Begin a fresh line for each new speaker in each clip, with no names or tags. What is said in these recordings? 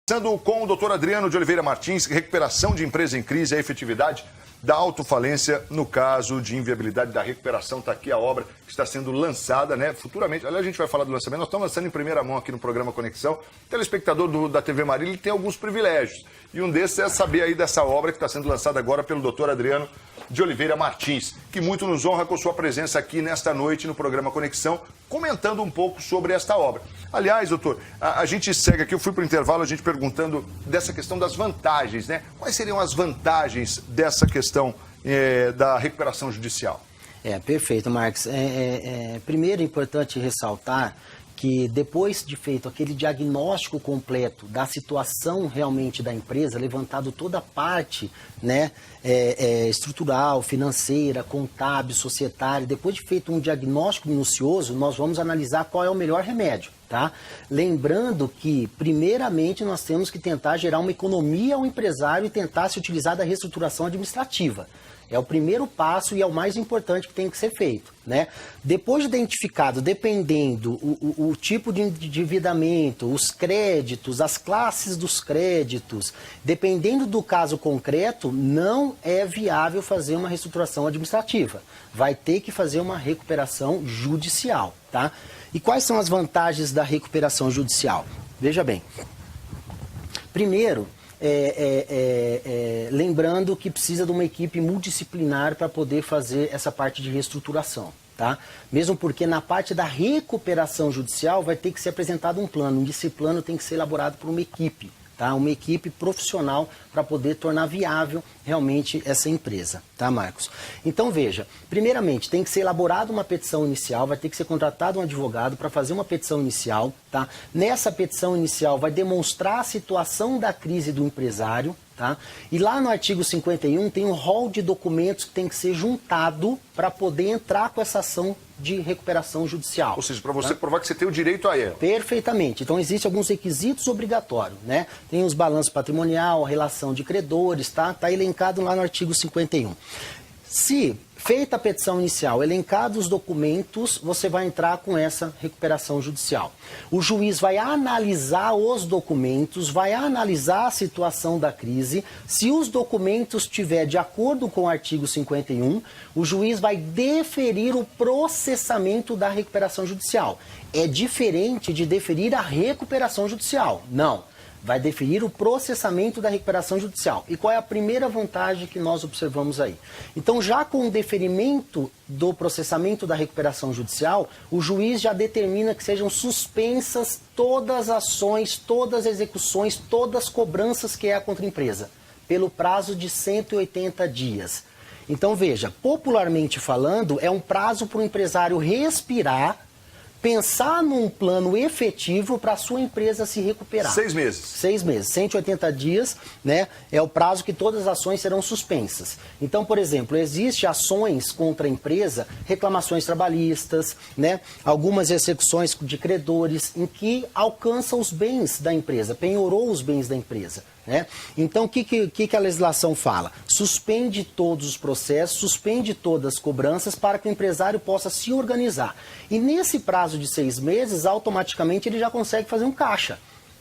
Começando com o doutor Adriano de Oliveira Martins, recuperação de empresa em crise, a efetividade da autofalência no caso de inviabilidade da recuperação. Está aqui a obra que está sendo lançada, né, futuramente. Aliás, a gente vai falar do lançamento, nós estamos lançando em primeira mão aqui no programa Conexão. O telespectador da TV Marília, ele tem alguns privilégios. E um desses é saber aí dessa obra que está sendo lançada agora pelo doutor Adriano de Oliveira Martins, que muito nos honra com sua presença aqui nesta noite no programa Conexão, comentando um pouco sobre esta obra. Aliás, doutor, a gente segue aqui, eu fui para o intervalo, a gente perguntando dessa questão das vantagens, né? Quais seriam as vantagens dessa questão da recuperação judicial?
Perfeito, Marcos. Primeiro é importante ressaltar que depois de feito aquele diagnóstico completo da situação realmente da empresa, levantado toda a parte, né, estrutural, financeira, contábil, societária, depois de feito um diagnóstico minucioso, nós vamos analisar qual é o melhor remédio, tá? Lembrando que, primeiramente, nós temos que tentar gerar uma economia ao empresário e tentar se utilizar da reestruturação administrativa. É o primeiro passo e é o mais importante que tem que ser feito, né? Depois de identificado, dependendo o tipo de endividamento, os créditos, as classes dos créditos, dependendo do caso concreto, não é viável fazer uma reestruturação administrativa. Vai ter que fazer uma recuperação judicial, tá? E quais são as vantagens da recuperação judicial? Veja bem, primeiro, lembrando que precisa de uma equipe multidisciplinar para poder fazer essa parte de reestruturação, tá? Mesmo porque na parte da recuperação judicial vai ter que ser apresentado um plano, e esse plano tem que ser elaborado por uma equipe, tá? Uma equipe profissional para poder tornar viável realmente essa empresa, tá, Marcos? Então, veja, primeiramente, tem que ser elaborada uma petição inicial, vai ter que ser contratado um advogado para fazer uma petição inicial, tá? Nessa petição inicial vai demonstrar a situação da crise do empresário, tá? E lá no artigo 51 tem um rol de documentos que tem que ser juntado para poder entrar com essa ação de recuperação judicial.
Ou seja, para você provar que você tem o direito a ela.
Perfeitamente. Então, existem alguns requisitos obrigatórios, né? Tem os balanços patrimonial, a relação de credores, tá? Tá elencado lá no artigo 51. Se feita a petição inicial, elencados os documentos, você vai entrar com essa recuperação judicial. O juiz vai analisar os documentos, vai analisar a situação da crise. Se os documentos estiverem de acordo com o artigo 51, o juiz vai deferir o processamento da recuperação judicial. É diferente de deferir a recuperação judicial. Não. Vai definir o processamento da recuperação judicial. E qual é a primeira vantagem que nós observamos aí? Então, já com o deferimento do processamento da recuperação judicial, o juiz já determina que sejam suspensas todas as ações, todas as execuções, todas as cobranças que é contra a empresa, pelo prazo de 180 dias. Então, veja, popularmente falando, é um prazo para o empresário respirar, pensar num plano efetivo para a sua empresa se recuperar.
6 meses.
6 meses. 180 dias, né, é o prazo que todas as ações serão suspensas. Então, por exemplo, existem ações contra a empresa, reclamações trabalhistas, né, algumas execuções de credores em que alcançam os bens da empresa, penhorou os bens da empresa. Né? Então, o que a legislação fala? Suspende todos os processos, suspende todas as cobranças para que o empresário possa se organizar. E nesse prazo de 6 meses, automaticamente ele já consegue fazer um caixa.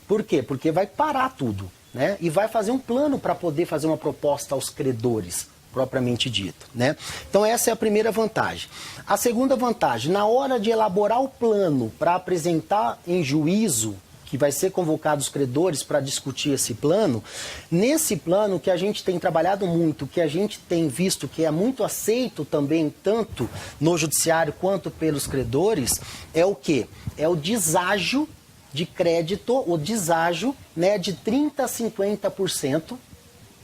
Por quê? Porque vai parar tudo, né? E vai fazer um plano para poder fazer uma proposta aos credores, propriamente dito, né? Então, essa é a primeira vantagem. A segunda vantagem, na hora de elaborar o plano para apresentar em juízo, que vai ser convocado os credores para discutir esse plano, nesse plano que a gente tem trabalhado muito, que a gente tem visto que é muito aceito também, tanto no judiciário quanto pelos credores, é o quê? É o deságio de crédito, o deságio, né, de 30% a 50%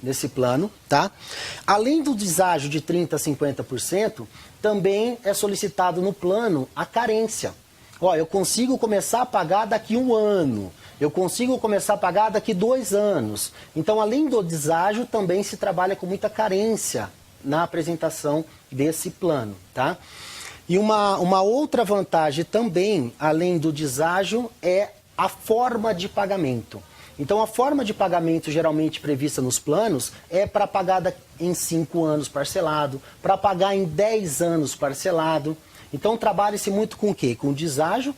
nesse plano, tá? Além do deságio de 30% a 50%, também é solicitado no plano a carência. Ó, eu consigo começar a pagar daqui 1 ano, eu consigo começar a pagar daqui 2 anos. Então, além do deságio, também se trabalha com muita carência na apresentação desse plano, tá? E uma outra vantagem também, além do deságio, é a forma de pagamento. Então, a forma de pagamento geralmente prevista nos planos é para pagar em 5 anos parcelado, para pagar em 10 anos parcelado. Então, trabalha-se muito com o quê? Com deságio,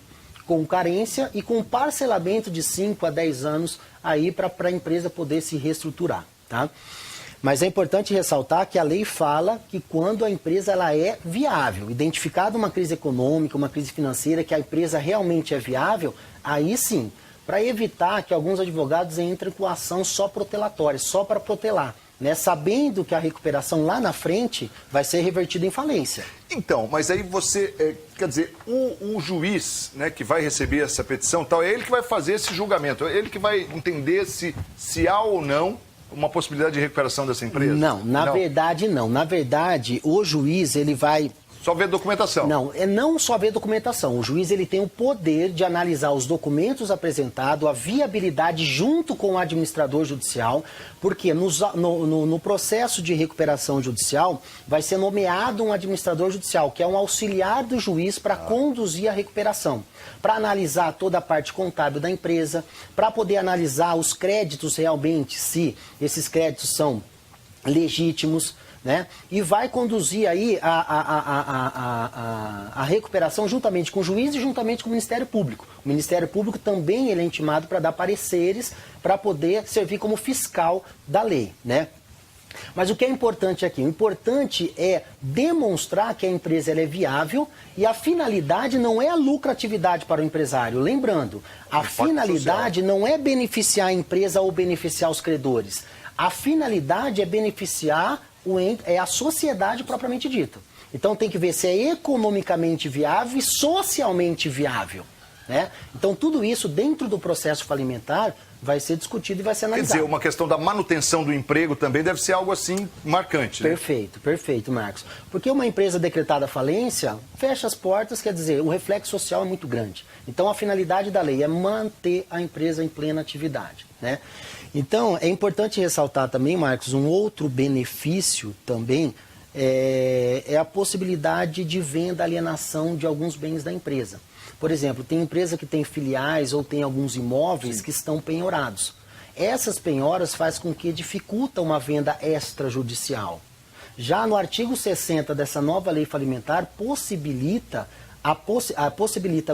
com carência e com parcelamento de 5 a 10 anos aí para a empresa poder se reestruturar, tá? Mas é importante ressaltar que a lei fala que quando a empresa ela é viável, identificada uma crise econômica, uma crise financeira, que a empresa realmente é viável, aí sim, para evitar que alguns advogados entrem com ação só protelatória, só para protelar, né? Sabendo que a recuperação lá na frente vai ser revertida em falência.
Então, mas aí você, quer dizer, o juiz, né, que vai receber essa petição, tal, é ele que vai fazer esse julgamento, é ele que vai entender se há ou não uma possibilidade de recuperação dessa empresa?
Não, na verdade não. Na verdade, o juiz ele vai...
Só ver documentação?
Não, é não só ver documentação. O juiz ele tem o poder de analisar os documentos apresentados, a viabilidade junto com o administrador judicial, porque no processo de recuperação judicial vai ser nomeado um administrador judicial, que é um auxiliar do juiz para conduzir a recuperação, para analisar toda a parte contábil da empresa, para poder analisar os créditos realmente, se esses créditos são legítimos, né? E vai conduzir aí a recuperação juntamente com o juiz e juntamente com o Ministério Público. O Ministério Público também ele é intimado para dar pareceres, para poder servir como fiscal da lei, né? Mas o que é importante aqui? O importante é demonstrar que a empresa ela é viável e a finalidade não é a lucratividade para o empresário. Lembrando, a finalidade não é beneficiar a empresa ou beneficiar os credores. A finalidade é beneficiar a sociedade propriamente dita. Então tem que ver se é economicamente viável e socialmente viável, né? Então tudo isso dentro do processo falimentar vai ser discutido e vai ser analisado.
Quer dizer, uma questão da manutenção do emprego também deve ser algo assim marcante, né?
Perfeito, perfeito, Marcos. Porque uma empresa decretada falência, fecha as portas, quer dizer, o reflexo social é muito grande. Então a finalidade da lei é manter a empresa em plena atividade, né? Então, é importante ressaltar também, Marcos, um outro benefício também é a possibilidade de venda, alienação de alguns bens da empresa. Por exemplo, tem empresa que tem filiais ou tem alguns imóveis que estão penhorados. Essas penhoras faz com que dificulta uma venda extrajudicial. Já no artigo 60 dessa nova lei falimentar, possibilita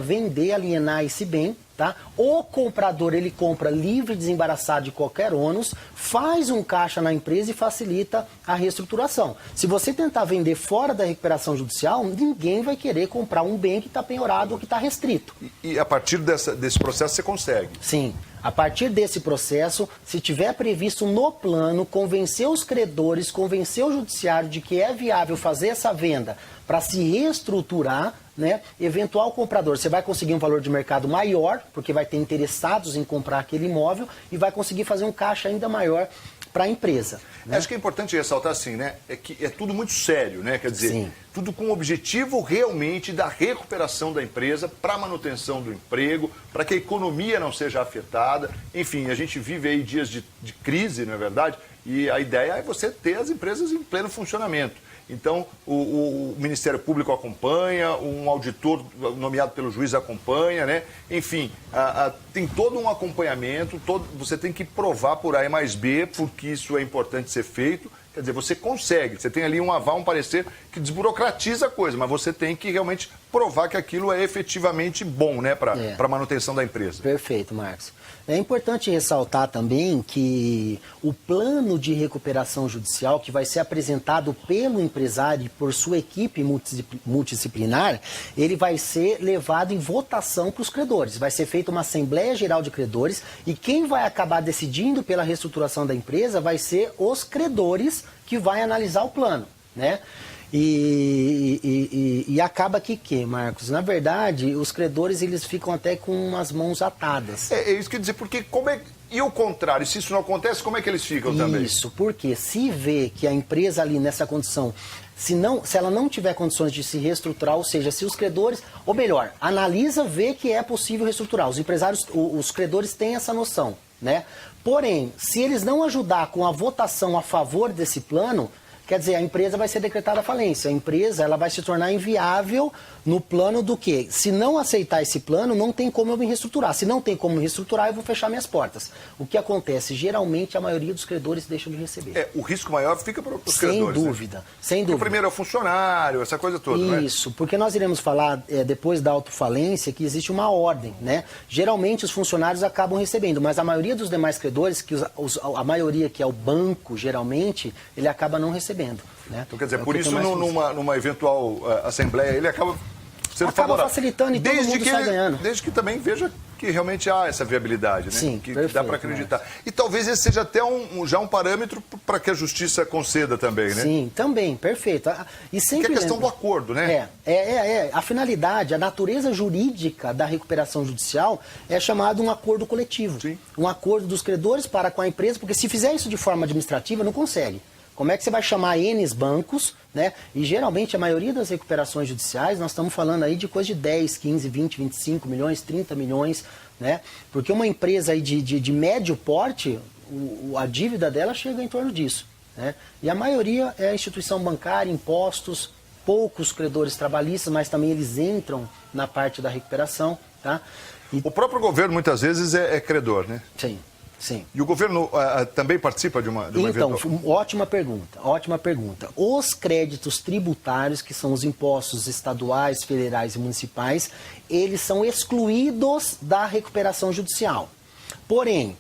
vender, alienar esse bem, tá? O comprador, ele compra livre, desembaraçado de qualquer ônus, faz um caixa na empresa e facilita a reestruturação. Se você tentar vender fora da recuperação judicial, ninguém vai querer comprar um bem que está penhorado ou que está restrito.
E a partir desse processo você consegue?
Sim. A partir desse processo, se tiver previsto no plano, convencer os credores, convencer o judiciário de que é viável fazer essa venda para se reestruturar, né? Eventual comprador, você vai conseguir um valor de mercado maior, porque vai ter interessados em comprar aquele imóvel e vai conseguir fazer um caixa ainda maior para a empresa, né?
Acho que é importante ressaltar assim, né? É que é tudo muito sério, né? Quer dizer,
Sim.
Tudo com o objetivo realmente da recuperação da empresa para a manutenção do emprego, para que a economia não seja afetada. Enfim, a gente vive aí dias de crise, não é verdade? E a ideia é você ter as empresas em pleno funcionamento. Então, o Ministério Público acompanha, um auditor nomeado pelo juiz acompanha, né? Enfim, tem todo um acompanhamento, você tem que provar por A mais B, porque isso é importante ser feito. Quer dizer, você consegue, você tem ali um aval, um parecer que desburocratiza a coisa, mas você tem que realmente provar que aquilo é efetivamente bom, né, para a manutenção da empresa.
Perfeito, Marcos. É importante ressaltar também que o plano de recuperação judicial que vai ser apresentado pelo empresário e por sua equipe multidisciplinar, ele vai ser levado em votação para os credores. Vai ser feita uma Assembleia Geral de Credores e quem vai acabar decidindo pela reestruturação da empresa vai ser os credores que vai analisar o plano, né? E acaba que, Marcos? Na verdade, os credores eles ficam até com as mãos atadas.
É isso que eu ia dizer, porque e o contrário, se isso não acontece, como é que eles ficam também?
Isso, porque se vê que a empresa ali nessa condição, se ela não tiver condições de se reestruturar, ou seja, se os credores, ou melhor, analisa, vê que é possível reestruturar. Os empresários, os credores têm essa noção, né? Porém, se eles não ajudar com a votação a favor desse plano, Quer dizer, a empresa vai ser decretada falência. A empresa ela vai se tornar inviável no plano do quê? Se não aceitar esse plano, não tem como eu me reestruturar. Se não tem como me reestruturar, eu vou fechar minhas portas. O que acontece? Geralmente, a maioria dos credores deixam de receber.
O risco maior fica para os
sem
credores.
Dúvida,
né?
sem
Porque
dúvida.
o primeiro é o funcionário, essa coisa toda, né?
Isso, porque nós iremos falar, depois da autofalência, que existe uma ordem, né? Geralmente, os funcionários acabam recebendo, mas a maioria dos demais credores, que a maioria que é o banco, geralmente, ele acaba não recebendo. Né?
Então, quer dizer, por isso, numa eventual assembleia, ele acaba sendo favorável.
Facilitando e todo mundo sai ganhando.
Desde que também veja que realmente há essa viabilidade, né?
Sim,
que
perfeito,
dá para acreditar. E talvez esse seja até já um parâmetro para que a justiça conceda também, né?
Sim, também, perfeito. E sempre
que é a questão do acordo, né?
A finalidade, a natureza jurídica da recuperação judicial é chamado um acordo coletivo.
Sim.
Um acordo dos credores para com a empresa, porque se fizer isso de forma administrativa, não consegue. Como é que você vai chamar N bancos, né? E geralmente a maioria das recuperações judiciais, nós estamos falando aí de coisa de 10, 15, 20, 25 milhões, 30 milhões, né? Porque uma empresa aí de médio porte, a dívida dela chega em torno disso, né? E a maioria é a instituição bancária, impostos, poucos credores trabalhistas, mas também eles entram na parte da recuperação, tá?
O próprio governo muitas vezes é credor, né?
Sim. Sim.
E o governo também participa de uma
Então,
eventual...
ótima pergunta. Os créditos tributários, que são os impostos estaduais, federais e municipais, eles são excluídos da recuperação judicial. Porém,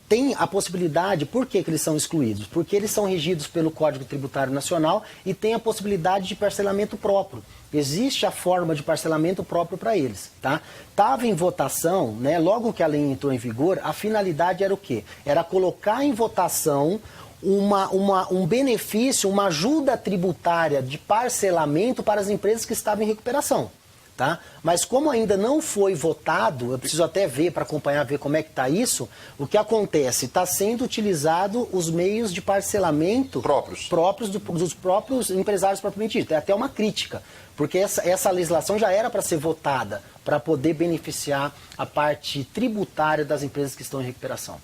tem a possibilidade, por que eles são excluídos? Porque eles são regidos pelo Código Tributário Nacional e tem a possibilidade de parcelamento próprio. Existe a forma de parcelamento próprio para eles, tá? Estava em votação, né? Logo que a lei entrou em vigor, a finalidade era o quê? Era colocar em votação um benefício, uma ajuda tributária de parcelamento para as empresas que estavam em recuperação. Tá? Mas como ainda não foi votado, eu preciso até ver para acompanhar, ver como é que está isso, o que acontece? Está sendo utilizado os meios de parcelamento próprios dos próprios empresários propriamente dito. É até uma crítica, porque essa legislação já era para ser votada, para poder beneficiar a parte tributária das empresas que estão em recuperação.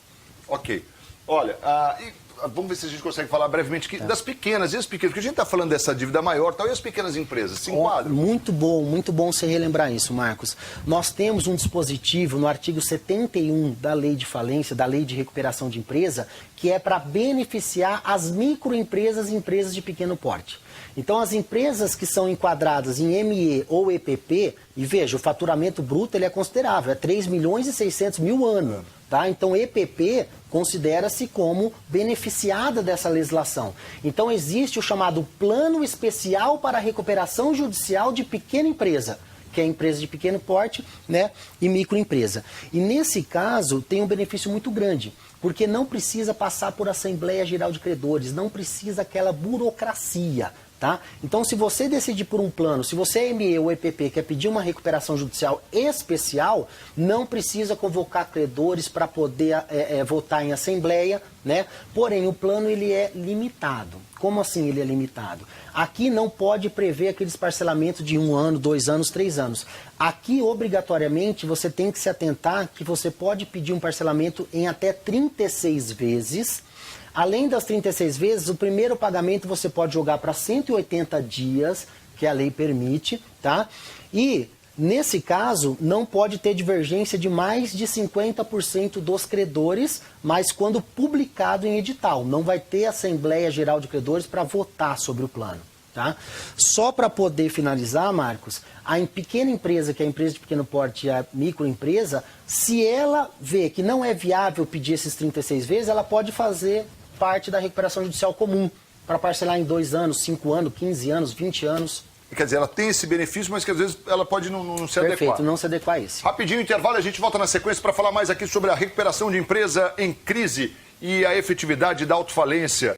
Ok. Olha, vamos ver se a gente consegue falar brevemente das pequenas e as pequenas, porque a gente está falando dessa dívida maior tal, e as pequenas empresas, se enquadram?
Muito bom você relembrar isso, Marcos. Nós temos um dispositivo no artigo 71 da Lei de Falência, da Lei de Recuperação de Empresa, que é para beneficiar as microempresas e empresas de pequeno porte. Então, as empresas que são enquadradas em ME ou EPP, e veja, o faturamento bruto ele é considerável, é 3 milhões e 600 mil ano. Tá? Então, EPP considera-se como beneficiada dessa legislação. Então, existe o chamado Plano Especial para a Recuperação Judicial de Pequena Empresa, que é empresa de pequeno porte, né, e microempresa. E nesse caso, tem um benefício muito grande, porque não precisa passar por Assembleia Geral de Credores, não precisa aquela burocracia. Tá? Então, se você decidir por um plano, se você é ME ou EPP, quer pedir uma recuperação judicial especial, não precisa convocar credores para poder votar em assembleia, né? Porém, o plano ele é limitado. Como assim ele é limitado? Aqui não pode prever aqueles parcelamentos de 1 ano, 2 anos, 3 anos. Aqui, obrigatoriamente, você tem que se atentar que você pode pedir um parcelamento em até 36 vezes. Além das 36 vezes, o primeiro pagamento você pode jogar para 180 dias, que a lei permite, tá? E, nesse caso, não pode ter divergência de mais de 50% dos credores, mas quando publicado em edital. Não vai ter Assembleia Geral de Credores para votar sobre o plano. Tá? Só para poder finalizar, Marcos, a pequena empresa, que é a empresa de pequeno porte e a microempresa, se ela vê que não é viável pedir esses 36 vezes, ela pode fazer parte da recuperação judicial comum, para parcelar em 2 anos, 5 anos, 15 anos, 20 anos.
Quer dizer, ela tem esse benefício, mas que às vezes ela pode não se adequar.
Perfeito, não se adequar a esse.
Rapidinho, intervalo, a gente volta na sequência para falar mais aqui sobre a recuperação de empresa em crise e a efetividade da autofalência.